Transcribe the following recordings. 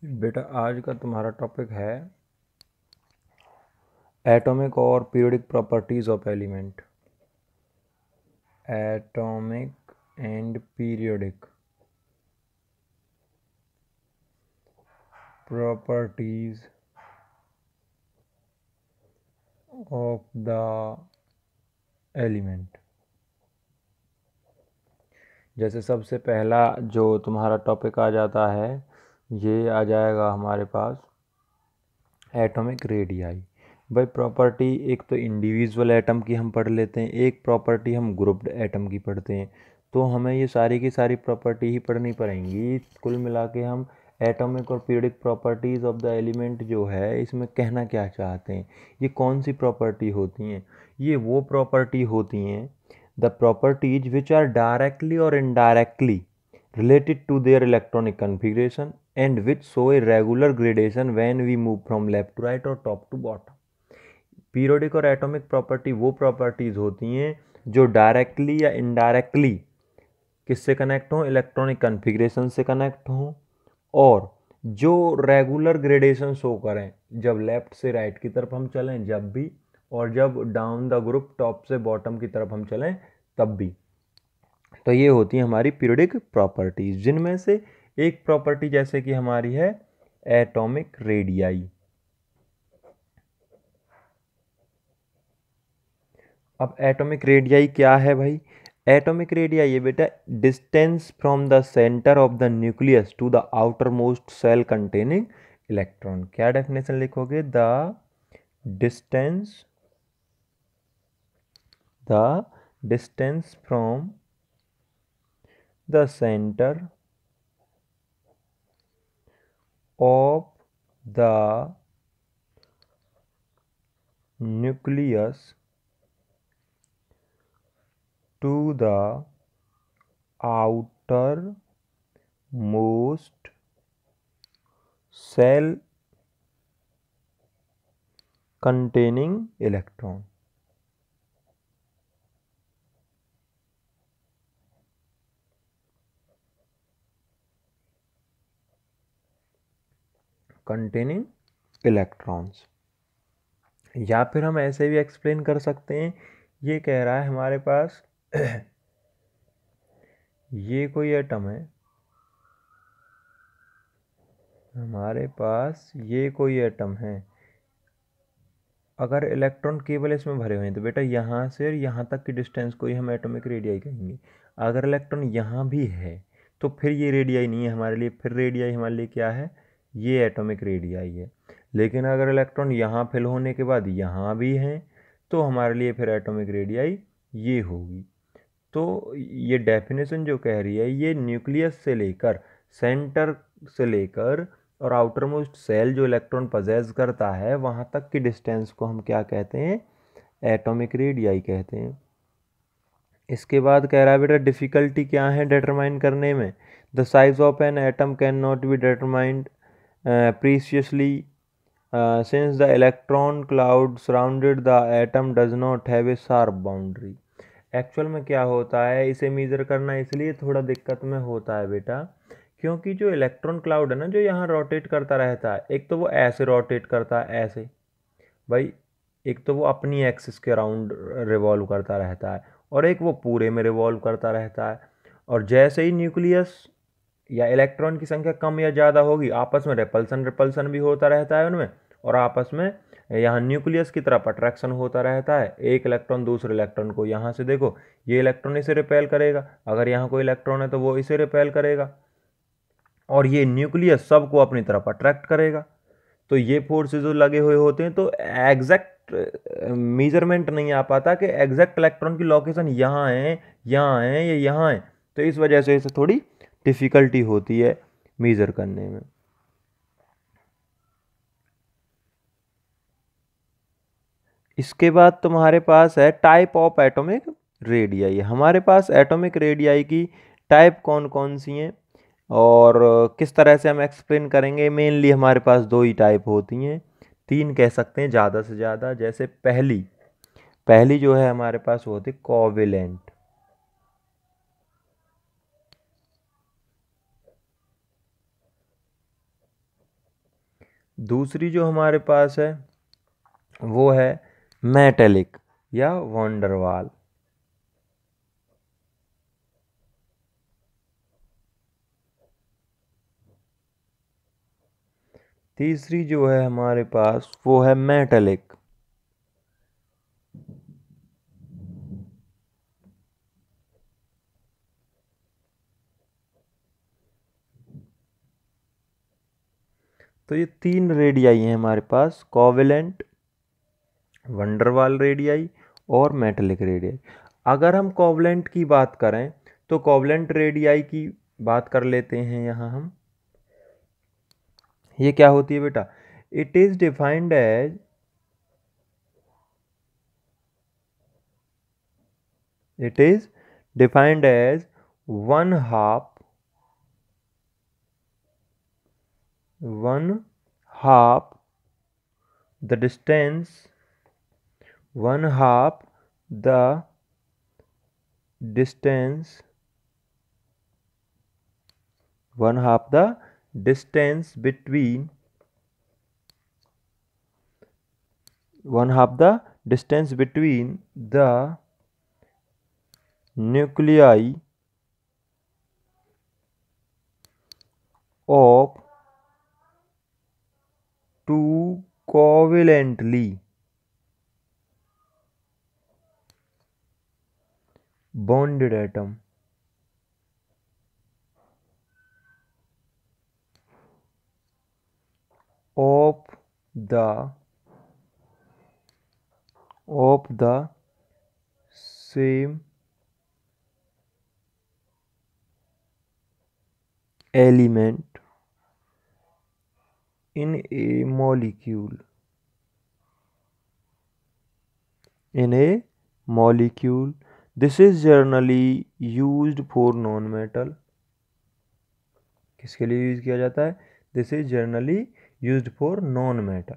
बेटा आज का तुम्हारा टॉपिक है एटॉमिक और periodic properties of element. Atomic and periodic properties of the element. जैसे सबसे पहला जो तुम्हारा टॉपिक आ जाता है, ये आ जाएगा हमारे पास एटॉमिक रेडियाई। भाई प्रॉपर्टी एक तो इंडिविजुअल एटम की हम पढ़ लेते हैं, एक प्रॉपर्टी हम ग्रुप्ड एटम की पढ़ते हैं। तो हमें ये सारी की सारी प्रॉपर्टी ही पढ़नी पड़ेंगी। कुल मिला के हम एटॉमिक और periodic properties of the element जो है, इसमें कहना क्या चाहते हैं, ये कौन सी प्रॉपर्टी होती हैं। ये वो प्रॉपर्टी होती हैं the properties which are directly और indirectly related to their electronic configuration and which show a regular gradation when we move from left to right और top to bottom। पीरियोडिक और एटॉमिक प्रॉपर्टी वो properties होती हैं जो directly या indirectly किससे connect हों, इलेक्ट्रॉनिक कन्फिग्रेशन से कनेक्ट हों, और जो रेगुलर ग्रेडेशन शो करें जब लेफ्ट से राइट की तरफ हम चलें जब भी, और जब डाउन द ग्रुप टॉप से बॉटम की तरफ हम चलें तब भी। तो ये होती है हमारी पीरियोडिक प्रॉपर्टीज, जिनमें से एक प्रॉपर्टी जैसे कि हमारी है एटॉमिक रेडियाई। अब एटॉमिक रेडियाई क्या है भाई? एटॉमिक रेडियाई है बेटा distance from the centre of the nucleus to the outermost cell containing electron. क्या डेफिनेशन लिखोगे? Distance the distance from the centre of the nucleus to the outermost cell containing electron। Containing electrons. या फिर हम ऐसे भी explain कर सकते हैं, ये कह रहा है हमारे पास ये कोई एटम है, हमारे पास ये कोई एटम है, अगर इलेक्ट्रॉन केवल इसमें भरे हुए हैं तो बेटा यहाँ से और यहाँ तक की डिस्टेंस को ही हम एटॉमिक रेडियाई कहेंगे। अगर इलेक्ट्रॉन यहाँ भी है तो फिर ये रेडियाई नहीं है हमारे लिए, फिर रेडियाई हमारे लिए क्या है? ये एटॉमिक रेडियाई है। लेकिन अगर इलेक्ट्रॉन यहाँ फिल होने के बाद यहाँ भी हैं तो हमारे लिए फिर एटॉमिक रेडियाई ये होगी। तो ये डेफिनेशन जो कह रही है, ये न्यूक्लियस से लेकर सेंटर से लेकर और आउटर मोस्ट सेल जो इलेक्ट्रॉन पजेस करता है वहाँ तक की डिस्टेंस को हम क्या कहते हैं? एटॉमिक रेडियाई कहते हैं। इसके बाद कह रहा है बेटा डिफ़िकल्टी क्या है डिटरमाइन करने में? The size of an atom can not be determined precisely since the electron cloud surrounded the atom does not have a sharp boundary. Actual में क्या होता है, इसे मेज़र करना इसलिए थोड़ा दिक्कत में होता है बेटा, क्योंकि जो इलेक्ट्रॉन क्लाउड है ना, जो यहाँ रोटेट करता रहता है, एक तो वो ऐसे रोटेट करता है ऐसे भाई, एक तो वो अपनी एक्सिस के अराउंड रिवॉल्व करता रहता है, और एक वो पूरे में रिवॉल्व करता रहता है। और जैसे ही न्यूक्लियस या इलेक्ट्रॉन की संख्या कम या ज़्यादा होगी, आपस में रिपल्सन रिपल्सन भी होता रहता है उनमें, और आपस में यहाँ न्यूक्लियस की तरफ अट्रैक्शन होता रहता है। एक इलेक्ट्रॉन दूसरे इलेक्ट्रॉन को, यहाँ से देखो ये इलेक्ट्रॉन इसे रिपेल करेगा, अगर यहाँ कोई इलेक्ट्रॉन है तो वो इसे रिपेल करेगा, और ये न्यूक्लियस सबको अपनी तरफ अट्रैक्ट करेगा। तो ये फोर्सेस जो लगे हुए होते हैं, तो एग्जैक्ट मेजरमेंट नहीं आ पाता कि एग्जैक्ट इलेक्ट्रॉन की लोकेशन यहाँ है, यहाँ है या यहाँ है। तो इस वजह से इसे थोड़ी डिफ़िकल्टी होती है मेज़र करने में। इसके बाद तुम्हारे पास है टाइप ऑफ एटॉमिक रेडियाई। हमारे पास एटॉमिक रेडियाई की टाइप कौन कौन सी हैं और किस तरह से हम एक्सप्लेन करेंगे? मेनली हमारे पास दो ही टाइप होती हैं, तीन कह सकते हैं ज़्यादा से ज़्यादा। जैसे पहली पहली जो है हमारे पास वो होती कोवेलेंट। दूसरी जो हमारे पास है वो है मेटेलिक या वंडरवाल। तीसरी जो है हमारे पास वो है मेटेलिक। तो ये 3 रेडियाई हैं हमारे पास, कोवेलेंट, वंडरवाल रेडियाई और मेटेलिक रेडियाई। अगर हम कोवेलेंट की बात करें तो कोवेलेंट रेडियाई की बात कर लेते हैं यहाँ हम। ये क्या होती है बेटा? It is defined as one half the distance one half the distance between the nuclei of two covalently bonded atom. Of the same element in a molecule. This is generally used for non-metal. किसके लिए use किया जाता है? This is generally used for non metal.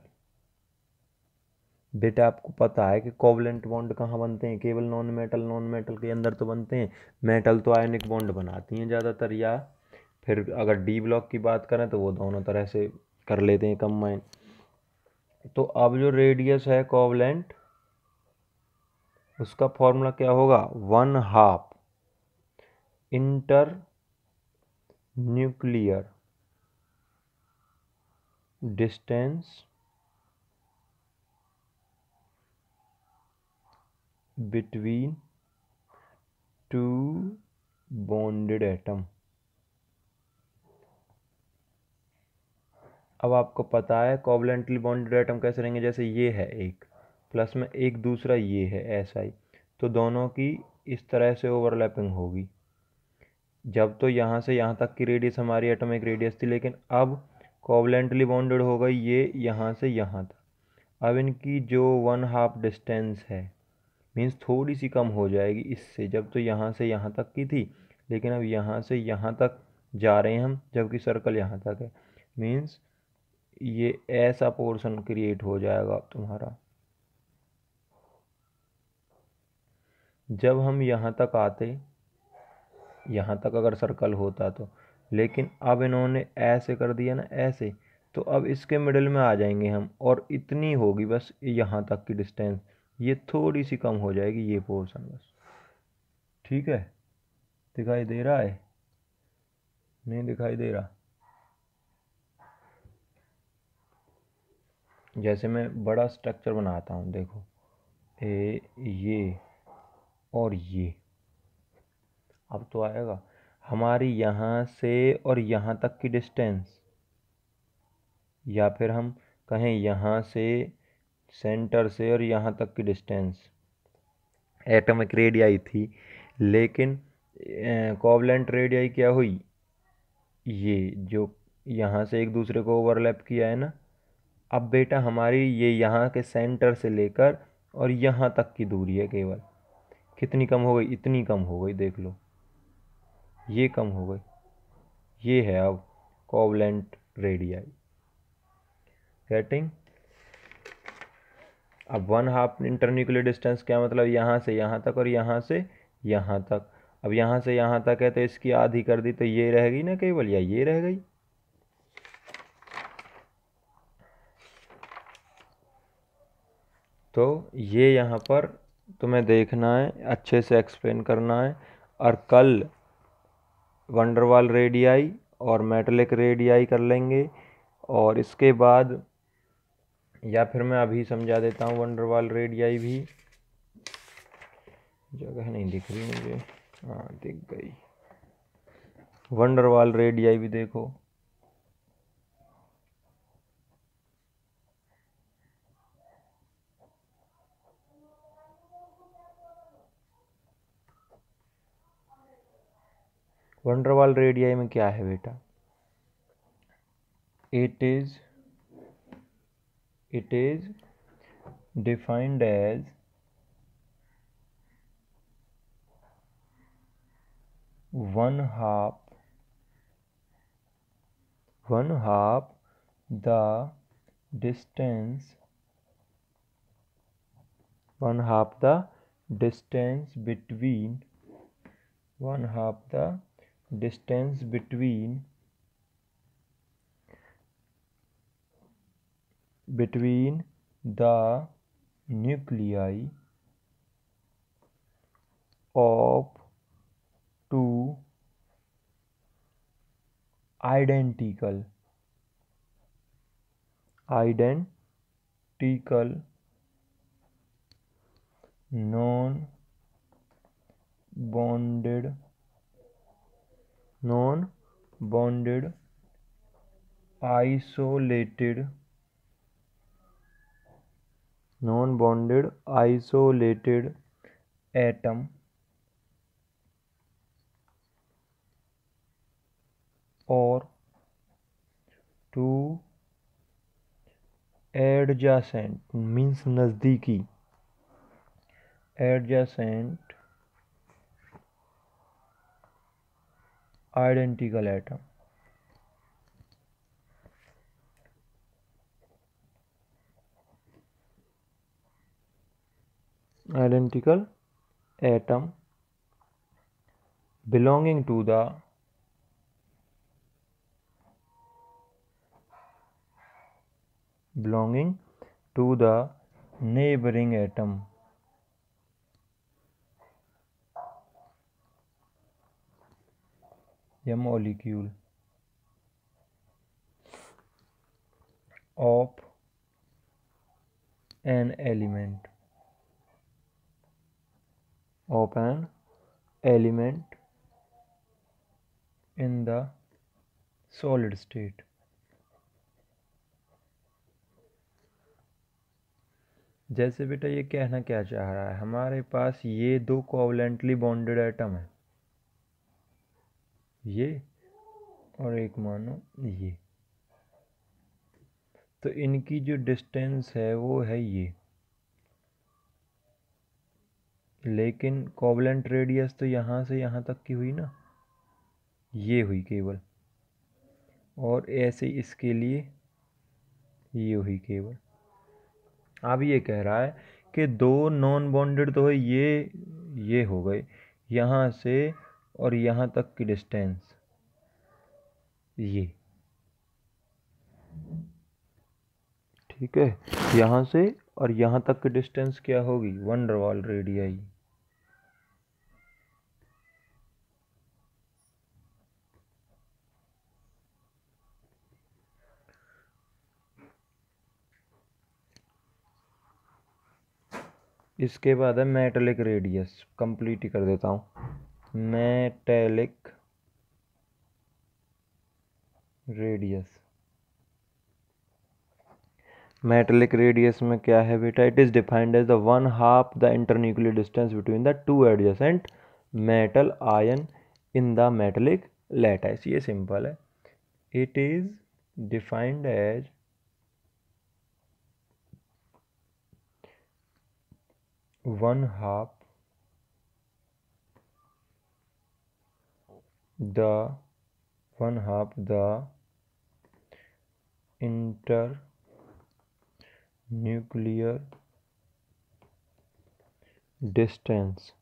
बेटा आपको पता है कि कोवलेंट बॉन्ड कहाँ बनते हैं? केवल नॉन मेटल के अंदर तो बनते हैं। मेटल तो आयनिक बॉन्ड बनाती हैं ज़्यादातर, या फिर अगर डी ब्लॉक की बात करें तो वो दोनों तरह से कर लेते हैं कंबाइन। तो अब जो रेडियस है कोवलेंट, उसका फॉर्मूला क्या होगा? 1/2 inter nuclear distance between two bonded atom. अब आपको पता है कोवलेंटली बॉन्डेड एटम कैसे रहेंगे? जैसे ये है एक, प्लस में एक दूसरा ये है ऐसा ही, तो दोनों की इस तरह से ओवरलैपिंग होगी। जब तो यहाँ से यहाँ तक की रेडियस हमारी एटॉमिक रेडियस थी, लेकिन अब कोवलेंटली बॉन्डेड हो गई ये यहाँ से यहाँ तक। अब इनकी जो 1/2 डिस्टेंस है, मीन्स थोड़ी सी कम हो जाएगी इससे। जब तो यहाँ से यहाँ तक की थी, लेकिन अब यहाँ से यहाँ तक जा रहे हैं हम, जबकि सर्कल यहाँ तक है। मीन्स ये ऐसा पोर्शन क्रिएट हो जाएगा तुम्हारा। जब हम यहाँ तक आते, यहाँ तक अगर सर्कल होता तो, लेकिन अब इन्होंने ऐसे कर दिया ना, ऐसे, तो अब इसके मिडिल में आ जाएंगे हम, और इतनी होगी बस यहाँ तक की डिस्टेंस, ये थोड़ी सी कम हो जाएगी ये पोर्शन बस। ठीक है, दिखाई दे रहा है? नहीं दिखाई दे रहा? जैसे मैं बड़ा स्ट्रक्चर बनाता हूँ, देखो ये और ये, अब तो आएगा हमारी यहाँ से और यहाँ तक की डिस्टेंस, या फिर हम कहें यहाँ से सेंटर से और यहाँ तक की डिस्टेंस एटॉमिक रेडियाई थी, लेकिन कोवलेंट रेडियाई क्या हुई? ये जो यहाँ से एक दूसरे को ओवरलैप किया है ना, अब बेटा हमारी ये यहाँ के सेंटर से लेकर और यहाँ तक की दूरी है केवल। कितनी कम हो गई? इतनी कम हो गई, देख लो, ये कम हो गई। ये है अब कोवलेंट रेडियाई। गेटिंग? अब 1/2 इंटरन्यूक्लियर डिस्टेंस क्या मतलब? यहाँ से यहाँ तक और यहाँ से यहाँ तक। अब यहाँ से यहाँ तक है तो इसकी आधी कर दी तो ये रह गई ना केवल, या ये रह गई। तो ये यहाँ पर तुम्हें देखना है, अच्छे से एक्सप्लेन करना है, और कल वंडरवाल रेडियाई और मेटेलिक रेडियाई कर लेंगे। और इसके बाद, या फिर मैं अभी समझा देता हूँ वंडरवाल रेडियाई भी, जगह नहीं दिख रही मुझे, हाँ दिख गई। वंडरवाल रेडियाई भी देखो। वंडरवाल रेडियाई में क्या है बेटा, it is defined as one half the distance between the nuclei of two identical non bonded isolated atom or two adjacent means नज़दीकी adjacent identical atom belonging to the neighboring atom या molecule of an element in the solid state। जैसे बेटा ये कहना क्या चाह रहा है, हमारे पास ये दो कोवलेंटली बॉन्डेड एटम है, ये और एक मानो ये, तो इनकी जो डिस्टेंस है वो है ये, लेकिन कोवलेंट रेडियस तो यहाँ से यहाँ तक की हुई ना, ये हुई केवल, और ऐसे इसके लिए ये हुई केवल। अब ये कह रहा है कि दो नॉन बॉन्डेड तो है, ये हो गए यहाँ से और यहाँ तक की डिस्टेंस ये, ठीक है, यहाँ से और यहाँ तक की डिस्टेंस क्या होगी, वंडरवाल रेडियाई। इसके बाद है मेटेलिक रेडियस, कंप्लीट ही कर देता हूँ। मेटेलिक रेडियस में क्या है बेटा, it is defined as the one half the internuclear distance between the two adjacent metal ion in the metallic lattice. ये सिंपल है, it is defined as one half the internuclear distance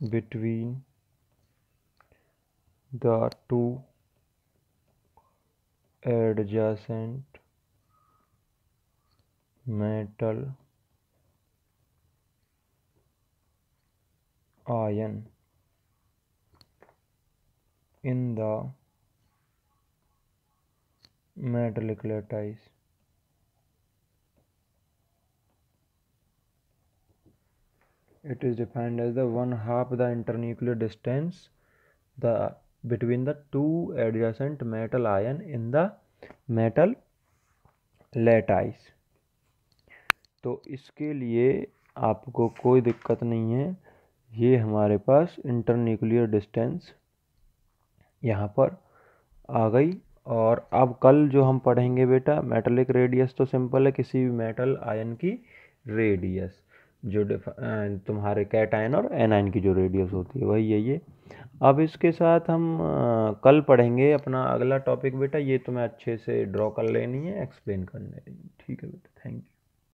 between the two adjacent metal ion in the metallic lattice. It is defined as the 1/2 the internuclear distance between the two adjacent metal ion in the metal lattice. तो इसके लिए आपको कोई दिक्कत नहीं है, ये हमारे पास इंटरन्यूक्लियर डिस्टेंस यहाँ पर आ गई। और अब कल जो हम पढ़ेंगे बेटा मेटलिक रेडियस, तो सिंपल है, किसी भी मेटल आयन की रेडियस जो तुम्हारे कैटायन और एनायन की जो रेडियस होती है वही है ये। अब इसके साथ हम कल पढ़ेंगे अपना अगला टॉपिक बेटा, ये तुम्हें अच्छे से ड्रॉ कर लेनी है, एक्सप्लेन करने, ठीक है बेटा, थैंक यू।